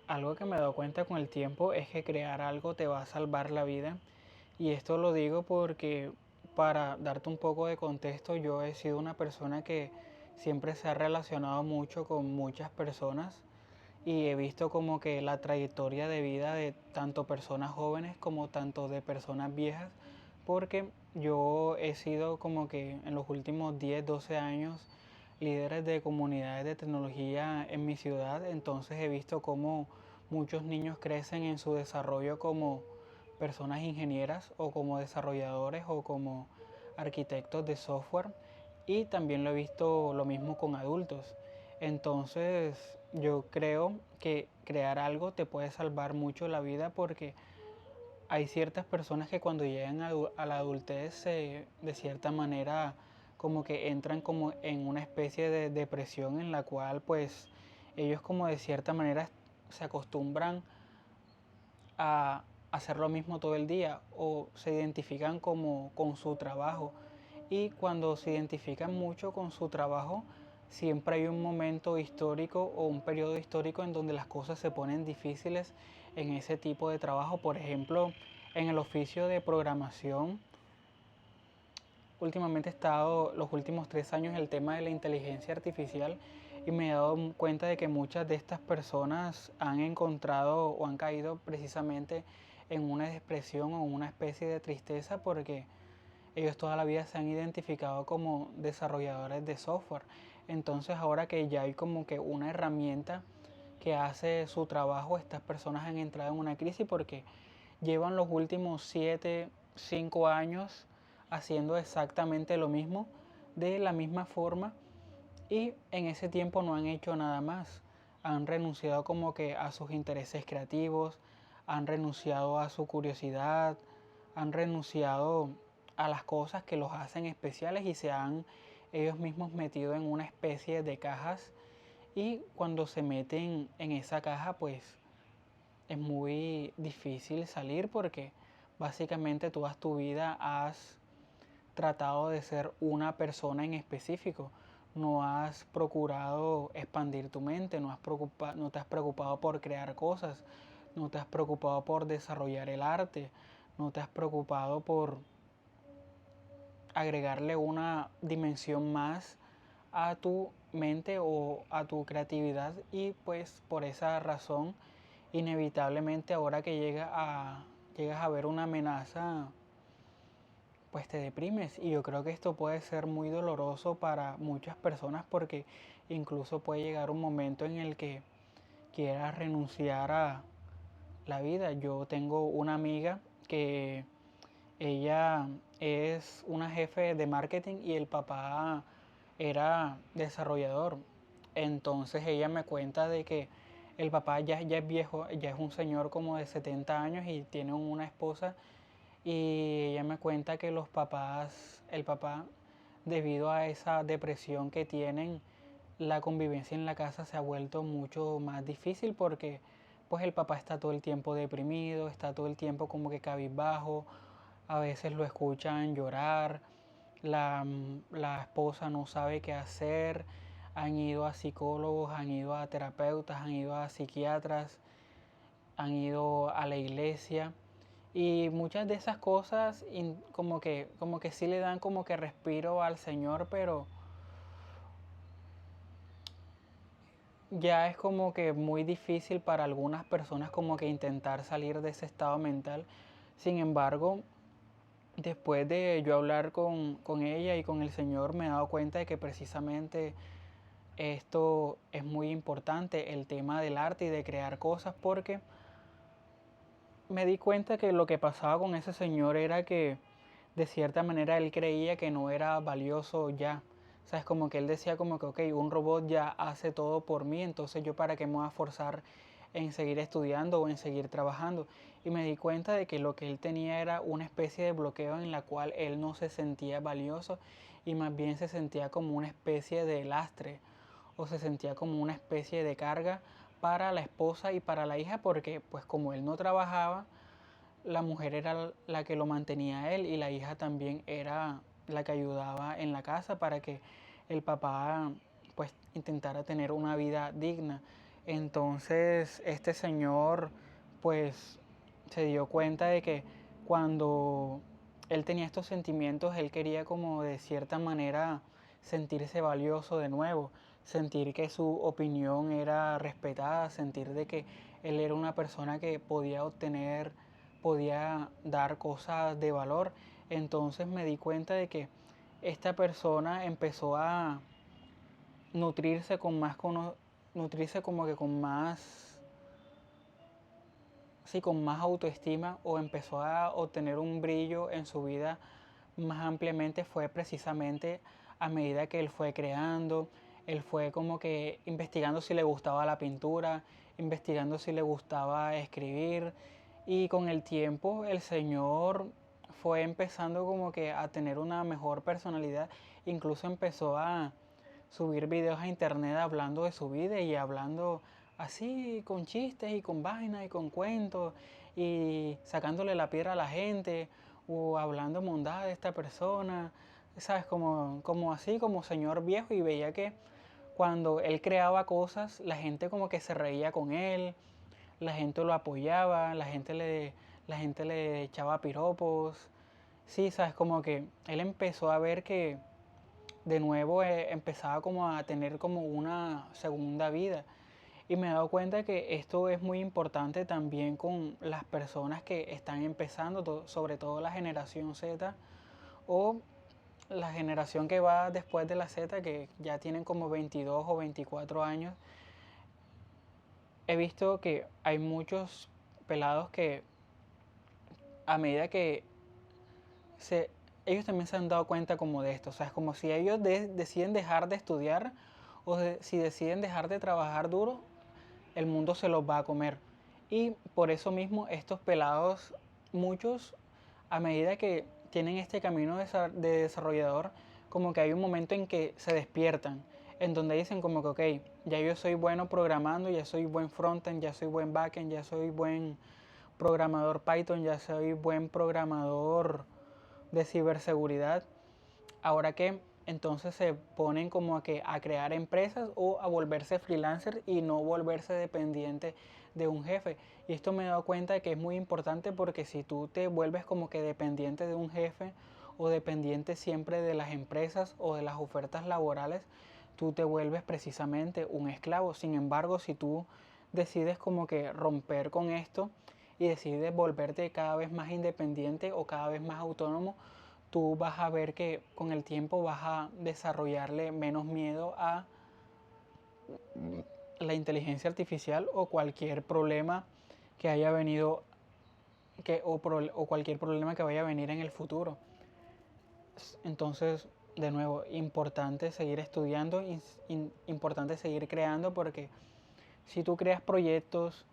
Algo que me he dado cuenta con el tiempo es que crear algo te va a salvar la vida. Y esto lo digo porque, para darte un poco de contexto, yo he sido una persona que siempre se ha relacionado mucho con muchas personas y he visto como que la trayectoria de vida de tanto personas jóvenes como tanto de personas viejas, porque yo he sido como que en los últimos 10 12 años líderes de comunidades de tecnología en mi ciudad. Entonces he visto cómo muchos niños crecen en su desarrollo como personas ingenieras o como desarrolladores o como arquitectos de software, y también lo he visto lo mismo con adultos. Entonces yo creo que crear algo te puede salvar mucho la vida, porque hay ciertas personas que cuando llegan a la adultez de cierta manera como que entran como en una especie de depresión en la cual pues ellos como de cierta manera se acostumbran a hacer lo mismo todo el día o se identifican como con su trabajo, y cuando se identifican mucho con su trabajo siempre hay un momento histórico o un periodo histórico en donde las cosas se ponen difíciles en ese tipo de trabajo. Por ejemplo, en el oficio de programación, últimamente he estado los últimos 3 años en el tema de la inteligencia artificial y me he dado cuenta de que muchas de estas personas han encontrado o han caído precisamente en una depresión o una especie de tristeza, porque ellos toda la vida se han identificado como desarrolladores de software. Entonces ahora que ya hay como que una herramienta que hace su trabajo, estas personas han entrado en una crisis porque llevan los últimos 7 5 años haciendo exactamente lo mismo, de la misma forma, y en ese tiempo no han hecho nada más. Han renunciado como que a sus intereses creativos, han renunciado a su curiosidad, han renunciado a las cosas que los hacen especiales y se han ellos mismos metido en una especie de cajas, y cuando se meten en esa caja pues es muy difícil salir, porque básicamente toda tu vida has tratado de ser una persona en específico. No has procurado expandir tu mente, no te has preocupado por crear cosas, no te has preocupado por desarrollar el arte, no te has preocupado por agregarle una dimensión más a tu mente o a tu creatividad, y pues por esa razón inevitablemente ahora que llegas a ver una amenaza pues te deprimes. Y yo creo que esto puede ser muy doloroso para muchas personas, porque incluso puede llegar un momento en el que quieras renunciar a la vida. Yo tengo una amiga que ella es una jefe de marketing y el papá era desarrollador. Entonces ella me cuenta de que el papá ya es viejo, ya es un señor como de 70 años y tiene una esposa, y ella me cuenta que el papá, debido a esa depresión que tienen, la convivencia en la casa se ha vuelto mucho más difícil, porque pues el papá está todo el tiempo deprimido, está todo el tiempo como que cabizbajo, a veces lo escuchan llorar, la esposa no sabe qué hacer, han ido a psicólogos, han ido a terapeutas, han ido a psiquiatras, han ido a la iglesia, y muchas de esas cosas como que sí le dan como que respiro al Señor, pero ya es como que muy difícil para algunas personas como que intentar salir de ese estado mental. Sin embargo, después de yo hablar con ella y con el Señor, me he dado cuenta de que precisamente esto es muy importante, el tema del arte y de crear cosas, porque me di cuenta que lo que pasaba con ese señor era que de cierta manera él creía que no era valioso ya. O sea, es como que él decía como que, ok, un robot ya hace todo por mí, entonces yo para qué me voy a forzar en seguir estudiando o en seguir trabajando. Y me di cuenta de que lo que él tenía era una especie de bloqueo en la cual él no se sentía valioso, y más bien se sentía como una especie de lastre, o se sentía como una especie de carga para la esposa y para la hija, porque pues como él no trabajaba, la mujer era la que lo mantenía a él, y la hija también era la que ayudaba en la casa para que el papá pues intentara tener una vida digna. Entonces este señor pues se dio cuenta de que cuando él tenía estos sentimientos, él quería como de cierta manera sentirse valioso de nuevo, sentir que su opinión era respetada, sentir de que él era una persona que podía obtener, podía dar cosas de valor. Entonces me di cuenta de que esta persona empezó a nutrirse con más, nutrirse como que con más, sí, con más autoestima, o empezó a obtener un brillo en su vida más ampliamente, fue precisamente a medida que él fue creando, él fue como que investigando si le gustaba la pintura, investigando si le gustaba escribir, y con el tiempo el señor fue empezando como que a tener una mejor personalidad, incluso empezó a subir videos a internet hablando de su vida y hablando así con chistes y con vainas y con cuentos y sacándole la piedra a la gente o hablando mondad de esta persona, ¿sabes? Como así, como señor viejo, y veía que cuando él creaba cosas, la gente como que se reía con él, la gente lo apoyaba, la gente le echaba piropos, sí, ¿sabes? Como que él empezó a ver que de nuevo empezaba como a tener como una segunda vida. Y me he dado cuenta que esto es muy importante también con las personas que están empezando, sobre todo la generación Z o la generación que va después de la Z, que ya tienen como 22 o 24 años. He visto que hay muchos pelados que a medida que se, ellos también se han dado cuenta como de esto. O sea, es como si ellos deciden dejar de estudiar o si deciden dejar de trabajar duro, el mundo se los va a comer. Y por eso mismo estos pelados, muchos, a medida que tienen este camino de desarrollador, como que hay un momento en que se despiertan, en donde dicen como que, ok, ya yo soy bueno programando, ya soy buen frontend, ya soy buen backend, ya soy buen programador Python, ya soy buen programador de ciberseguridad. Ahora que entonces se ponen como a, que, a crear empresas o a volverse freelancer y no volverse dependiente de un jefe. Y esto me he dado cuenta de que es muy importante, porque si tú te vuelves como que dependiente de un jefe o dependiente siempre de las empresas o de las ofertas laborales, tú te vuelves precisamente un esclavo. Sin embargo, si tú decides como que romper con esto y decides volverte cada vez más independiente o cada vez más autónomo, tú vas a ver que con el tiempo vas a desarrollarle menos miedo a la inteligencia artificial o cualquier problema que haya venido o cualquier problema que vaya a venir en el futuro. Entonces, de nuevo, importante seguir estudiando, importante seguir creando, porque si tú creas proyectos,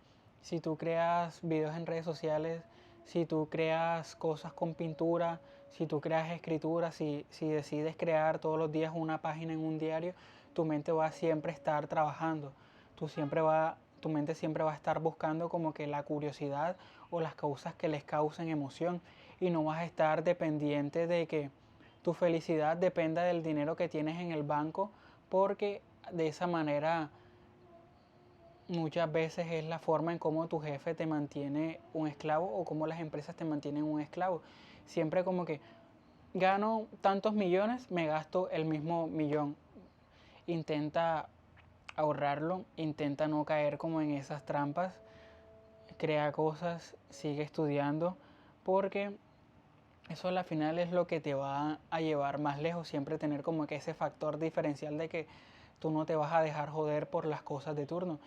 si tú creas videos en redes sociales, si tú creas cosas con pintura, si tú creas escritura, si decides crear todos los días una página en un diario, tu mente va a siempre estar trabajando. Tu mente siempre va a estar buscando como que la curiosidad o las causas que les causen emoción, y no vas a estar dependiente de que tu felicidad dependa del dinero que tienes en el banco, porque de esa manera muchas veces es la forma en cómo tu jefe te mantiene un esclavo o cómo las empresas te mantienen un esclavo. Siempre como que gano tantos millones, me gasto el mismo millón. Intenta ahorrarlo, intenta no caer como en esas trampas, crea cosas, sigue estudiando, porque eso al final es lo que te va a llevar más lejos, siempre tener como que ese factor diferencial de que tú no te vas a dejar joder por las cosas de turno.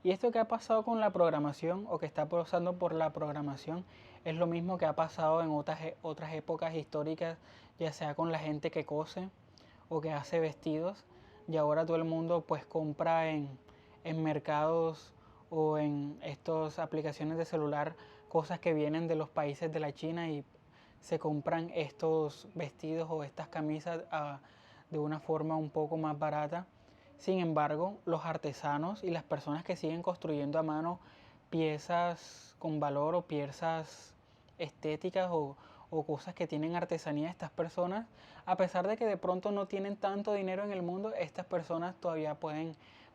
Y esto que ha pasado con la programación, o que está pasando por la programación, es lo mismo que ha pasado en otras épocas históricas, ya sea con la gente que cose o que hace vestidos. Y ahora todo el mundo pues compra en mercados o en estas aplicaciones de celular cosas que vienen de los países de la China, y se compran estos vestidos o estas camisas de una forma un poco más barata. Sin embargo, los artesanos y las personas que siguen construyendo a mano piezas con valor o piezas estéticas o cosas que tienen artesanía, estas personas, a pesar de que de pronto no tienen tanto dinero en el mundo, estas personas todavía pueden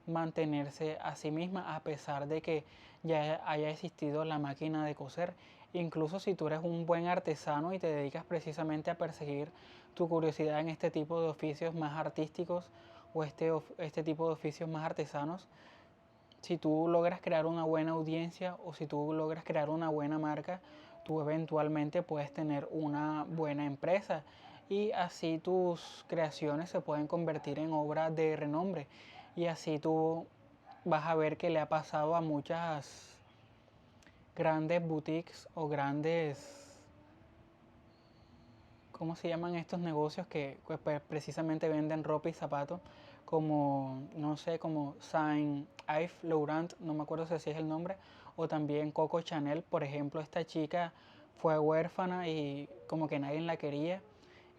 mantenerse a sí misma a pesar de que ya haya existido la máquina de coser. Incluso si tú eres un buen artesano y te dedicas precisamente a perseguir tu curiosidad en este tipo de oficios más artísticos o este tipo de oficios más artesanos, si tú logras crear una buena audiencia o si tú logras crear una buena marca, tú eventualmente puedes tener una buena empresa y así tus creaciones se pueden convertir en obras de renombre y así tú vas a ver que le ha pasado a muchas grandes boutiques o grandes, ¿cómo se llaman estos negocios que pues, precisamente venden ropa y zapatos? Como, no sé, como Saint Yves Laurent, no me acuerdo si así es el nombre, o también Coco Chanel, por ejemplo, esta chica fue huérfana y como que nadie la quería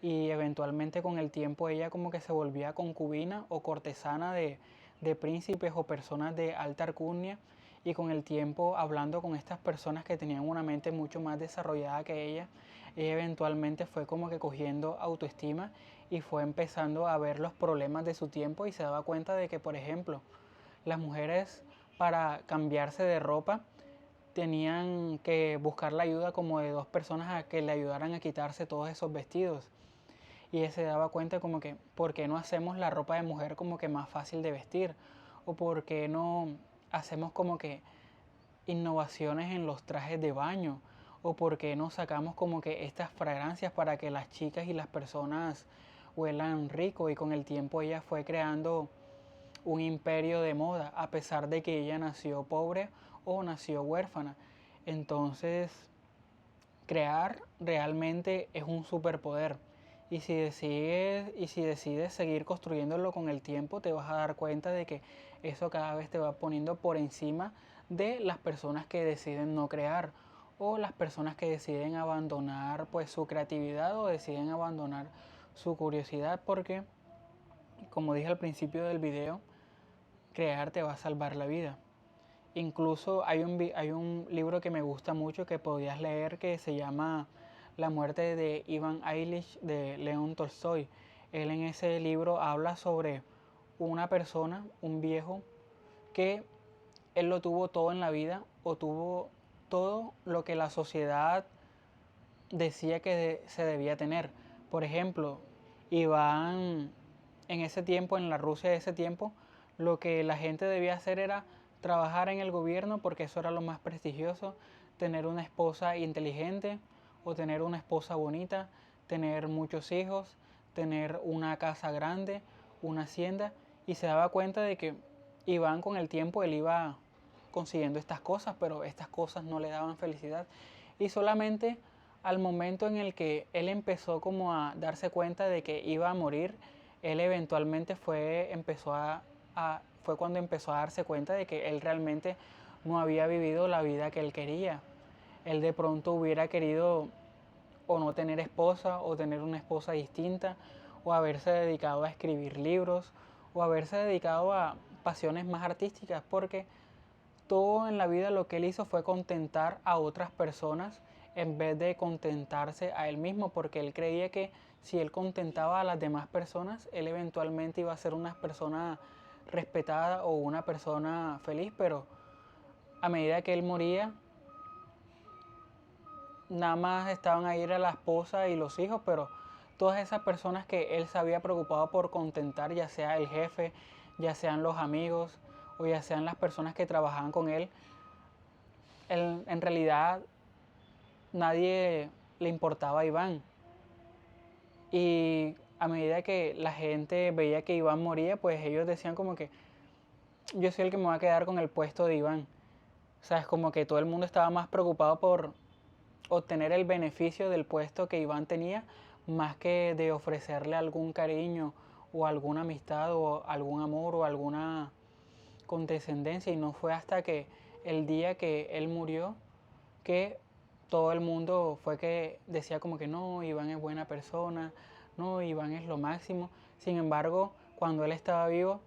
y eventualmente con el tiempo ella como que se volvía concubina o cortesana de príncipes o personas de alta alcurnia y con el tiempo hablando con estas personas que tenían una mente mucho más desarrollada que ella eventualmente fue como que cogiendo autoestima y fue empezando a ver los problemas de su tiempo y se daba cuenta de que, por ejemplo, las mujeres para cambiarse de ropa tenían que buscar la ayuda como de dos personas a que le ayudaran a quitarse todos esos vestidos. Y ella se daba cuenta como que, ¿por qué no hacemos la ropa de mujer como que más fácil de vestir? ¿O por qué no hacemos como que innovaciones en los trajes de baño? ¿O por qué no sacamos como que estas fragancias para que las chicas y las personas huelan rico? Y con el tiempo ella fue creando un imperio de moda, a pesar de que ella nació pobre o nació huérfana. Entonces, crear realmente es un superpoder. Y si decides seguir construyéndolo con el tiempo, te vas a dar cuenta de que eso cada vez te va poniendo por encima de las personas que deciden no crear o las personas que deciden abandonar pues su creatividad o deciden abandonar su curiosidad porque, como dije al principio del video, crear te va a salvar la vida. Incluso hay un libro que me gusta mucho que podías leer que se llama La muerte de Ivan Illich de León Tolstoy. Él en ese libro habla sobre una persona, un viejo, que él lo tuvo todo en la vida o tuvo todo lo que la sociedad decía que se debía tener. Por ejemplo, Iván en ese tiempo, en la Rusia de ese tiempo, lo que la gente debía hacer era trabajar en el gobierno porque eso era lo más prestigioso, tener una esposa inteligente o tener una esposa bonita, tener muchos hijos, tener una casa grande, una hacienda, y se daba cuenta de que Iván con el tiempo él iba consiguiendo estas cosas, pero estas cosas no le daban felicidad y solamente al momento en el que él empezó como a darse cuenta de que iba a morir, él eventualmente fue cuando empezó a darse cuenta de que él realmente no había vivido la vida que él quería. Él de pronto hubiera querido o no tener esposa o tener una esposa distinta o haberse dedicado a escribir libros o haberse dedicado a pasiones más artísticas porque todo en la vida lo que él hizo fue contentar a otras personas en vez de contentarse a él mismo, porque él creía que si él contentaba a las demás personas, él eventualmente iba a ser una persona respetada o una persona feliz, pero a medida que él moría, nada más estaban ahí era la esposa y los hijos, pero todas esas personas que él se había preocupado por contentar, ya sea el jefe, ya sean los amigos o ya sean las personas que trabajaban con él, en realidad nadie le importaba a Iván. Y a medida que la gente veía que Iván moría, pues ellos decían como que yo soy el que me va a quedar con el puesto de Iván. O sea, es como que todo el mundo estaba más preocupado por obtener el beneficio del puesto que Iván tenía, más que de ofrecerle algún cariño o alguna amistad o algún amor o alguna condescendencia. Y no fue hasta que el día que él murió que todo el mundo fue que decía como que no, Iván es buena persona, no, Iván es lo máximo. Sin embargo, cuando él estaba vivo,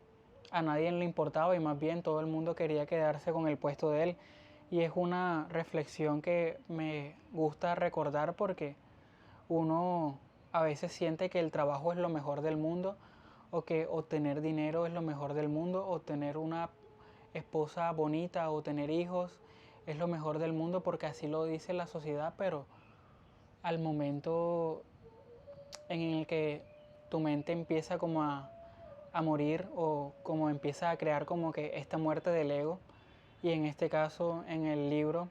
a nadie le importaba y más bien todo el mundo quería quedarse con el puesto de él. Y es una reflexión que me gusta recordar porque uno a veces siente que el trabajo es lo mejor del mundo o que obtener dinero es lo mejor del mundo, o tener una esposa bonita o tener hijos es lo mejor del mundo porque así lo dice la sociedad, pero al momento en el que tu mente empieza como a morir o como empieza a crear como que esta muerte del ego, y en este caso en el libro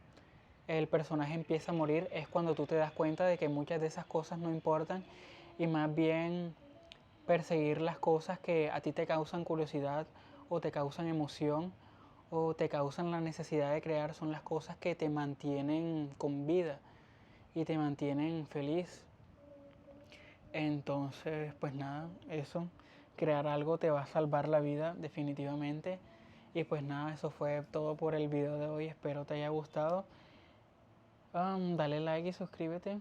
el personaje empieza a morir, es cuando tú te das cuenta de que muchas de esas cosas no importan y más bien perseguir las cosas que a ti te causan curiosidad o te causan emoción o te causan la necesidad de crear son las cosas que te mantienen con vida y te mantienen feliz. Entonces, pues nada, eso, crear algo te va a salvar la vida definitivamente. Y pues nada, eso fue todo por el video de hoy, espero te haya gustado. Dale like y suscríbete.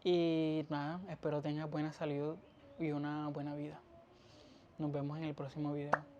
Y nada, espero tengas buena salud y una buena vida. Nos vemos en el próximo video.